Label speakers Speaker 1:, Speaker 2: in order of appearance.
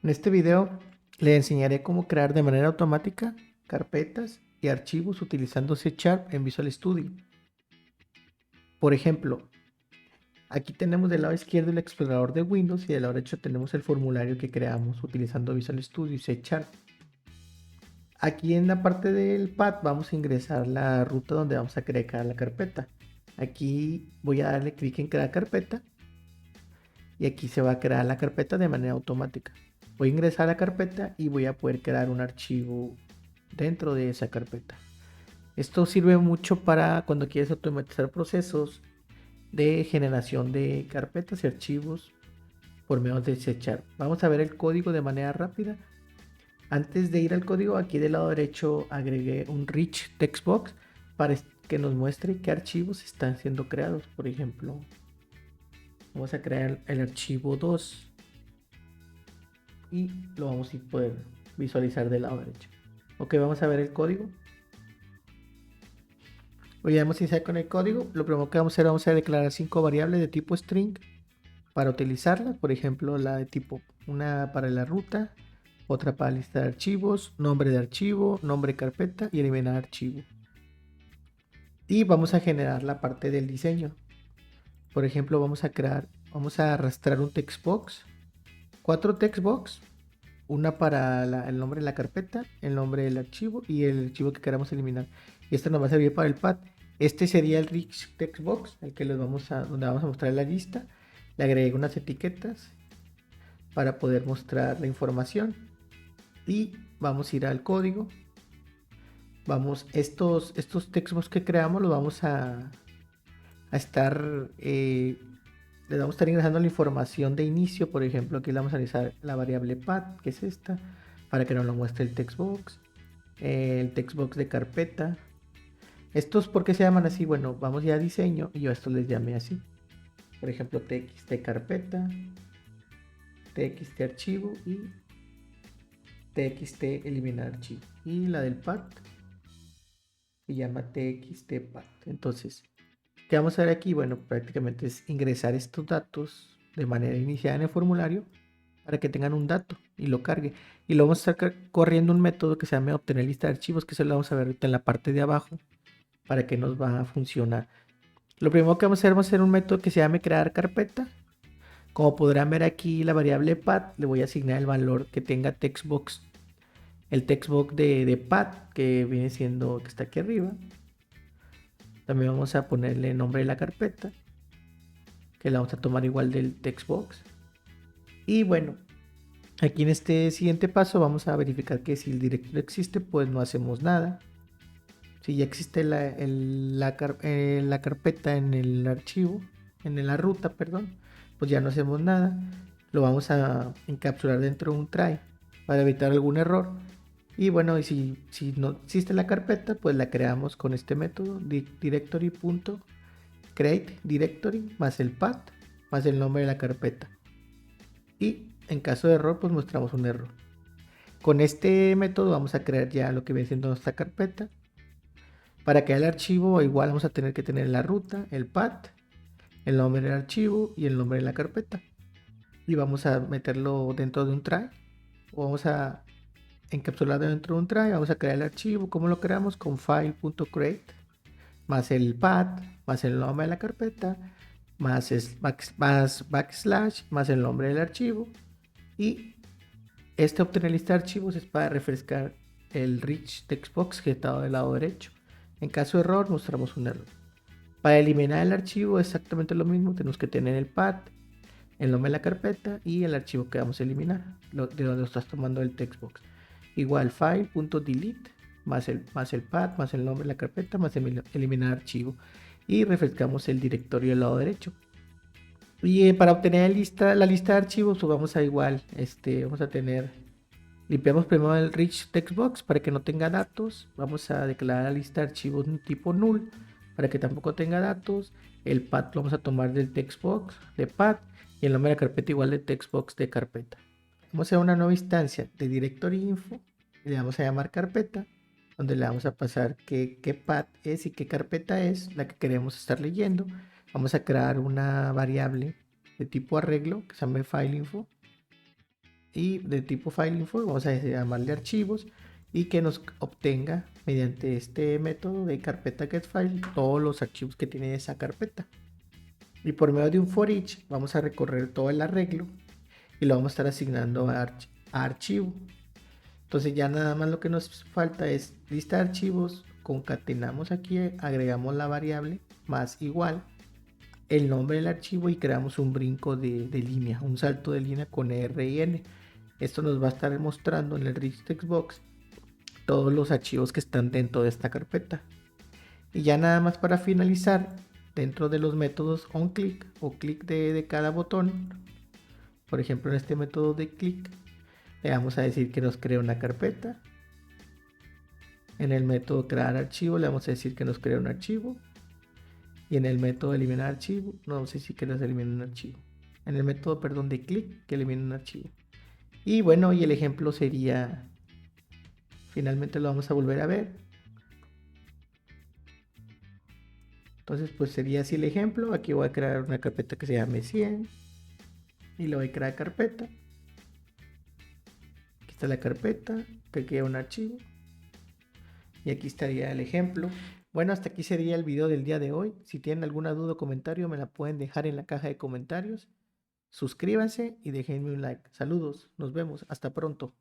Speaker 1: En este video le enseñaré cómo crear de manera automática carpetas y archivos utilizando C# en Visual Studio. Por ejemplo, aquí tenemos del lado izquierdo el explorador de Windows y del lado derecho tenemos el formulario que creamos utilizando Visual Studio y C#. Aquí en la parte del pad vamos a ingresar la ruta donde vamos a crear la carpeta. Aquí voy a darle clic en crear carpeta y aquí se va a crear la carpeta de manera automática. Voy a ingresar a la carpeta y voy a poder crear un archivo dentro de esa carpeta. Esto sirve mucho para cuando quieres automatizar procesos de generación de carpetas y archivos por medio de C#. Vamos a ver el código de manera rápida. Antes de ir al código, aquí del lado derecho agregué un Rich Text Box para que nos muestre qué archivos están siendo creados. Por ejemplo, vamos a crear el archivo 2 y lo vamos a poder visualizar del lado derecho. Ok, vamos a ver el código. Hoy vamos a iniciar con el código. Lo primero que vamos a hacer, vamos a declarar 5 variables de tipo string para utilizarlas. Por ejemplo, la de tipo, una para la ruta, otra para lista de archivos, nombre de archivo, nombre de carpeta y eliminar archivo. Y vamos a generar la parte del diseño. Por ejemplo, vamos a arrastrar un text box, 4 text box, una para el nombre de la carpeta, el nombre del archivo y el archivo que queramos eliminar. Y esto nos va a servir para el pad. Este sería el Rich Text Box, el que donde vamos a mostrar la lista. Le agregué unas etiquetas para poder mostrar la información. Y vamos a ir al código. Estos textbox que creamos los vamos a estar le vamos a estar ingresando la información de inicio. Por ejemplo, aquí le vamos a analizar la variable path, que es esta, para que nos lo muestre el textbox, el textbox de carpeta. ¿Estos por qué se llaman así? Bueno, vamos ya a diseño y yo a estos les llamé así. Por ejemplo, txt carpeta, txt archivo y txt eliminar archivo. Y la del path se llama txt path. Entonces, ¿qué vamos a ver aquí? Bueno, prácticamente es ingresar estos datos de manera iniciada en el formulario para que tengan un dato y lo cargue. Y luego vamos a estar corriendo un método que se llama obtener lista de archivos, que se lo vamos a ver ahorita en la parte de abajo para que nos va a funcionar. Lo primero que vamos a hacer un método que se llame crear carpeta. Como podrán ver aquí, la variable path le voy a asignar el valor que tenga textbox, el textbox de path, que viene siendo que está aquí arriba. También vamos a ponerle el nombre de la carpeta, que la vamos a tomar igual del textbox. Y bueno, aquí en este siguiente paso vamos a verificar que si el directorio existe, pues no hacemos nada. Si ya existe la carpeta en el archivo, en la ruta, perdón, pues ya no hacemos nada. Lo vamos a encapsular dentro de un try para evitar algún error. Y bueno, y si no existe la carpeta, pues la creamos con este método, directory.create directory más el path más el nombre de la carpeta. Y en caso de error, pues mostramos un error. Con este método vamos a crear ya lo que viene siendo nuestra carpeta. Para crear el archivo, igual vamos a tener que tener la ruta, el path, el nombre del archivo y el nombre de la carpeta. Y vamos a meterlo dentro de un try. O vamos a encapsularlo dentro de un try. Vamos a crear el archivo. ¿Cómo lo creamos? Con file.create más el path, más el nombre de la carpeta, más backslash, más el nombre del archivo. Y obtener lista de archivos es para refrescar el Rich Text Box que está del lado derecho. En caso de error, mostramos un error. Para eliminar el archivo, exactamente lo mismo. Tenemos que tener el path, el nombre de la carpeta y el archivo que vamos a eliminar, de donde estás tomando el textbox. Igual file.delete más el path, más el nombre de la carpeta, más eliminar archivo. Y refrescamos el directorio del lado derecho. Y para obtener la lista de archivos, pues vamos a igual, vamos a tener, limpiamos primero el Rich Text Box para que no tenga datos. Vamos a declarar la lista de archivos tipo null para que tampoco tenga datos. El path lo vamos a tomar del text box de path y el nombre de la carpeta igual de text box de carpeta. Vamos a hacer una nueva instancia de directory info y le vamos a llamar carpeta, donde le vamos a pasar qué path es y qué carpeta es la que queremos estar leyendo. Vamos a crear una variable de tipo arreglo que se llama file info y de tipo file info vamos a llamarle archivos y que nos obtenga mediante este método de carpeta getFile todos los archivos que tiene esa carpeta. Y por medio de un for each vamos a recorrer todo el arreglo y lo vamos a estar asignando a archivo. Entonces ya nada más lo que nos falta es lista de archivos, concatenamos aquí, agregamos la variable más igual el nombre del archivo y creamos un brinco de línea, un salto de línea con R y N. Esto nos va a estar mostrando en el rich text box todos los archivos que están dentro de esta carpeta. Y ya nada más para finalizar, dentro de los métodos onClick o clic de cada botón, por ejemplo en este método de click, le vamos a decir que nos cree una carpeta. En el método crear archivo le vamos a decir que nos crea un archivo. Y en el método eliminar archivo, no vamos a decir que nos elimine un archivo. En el método, perdón, de click, que elimine un archivo. Y bueno, y el ejemplo sería, finalmente lo vamos a volver a ver. Entonces, pues sería así el ejemplo. Aquí voy a crear una carpeta que se llame 100. Y le voy a crear carpeta. Aquí está la carpeta, que queda un archivo. Y aquí estaría el ejemplo. Bueno, hasta aquí sería el video del día de hoy. Si tienen alguna duda o comentario, me la pueden dejar en la caja de comentarios. Suscríbanse y déjenme un like. Saludos, nos vemos, hasta pronto.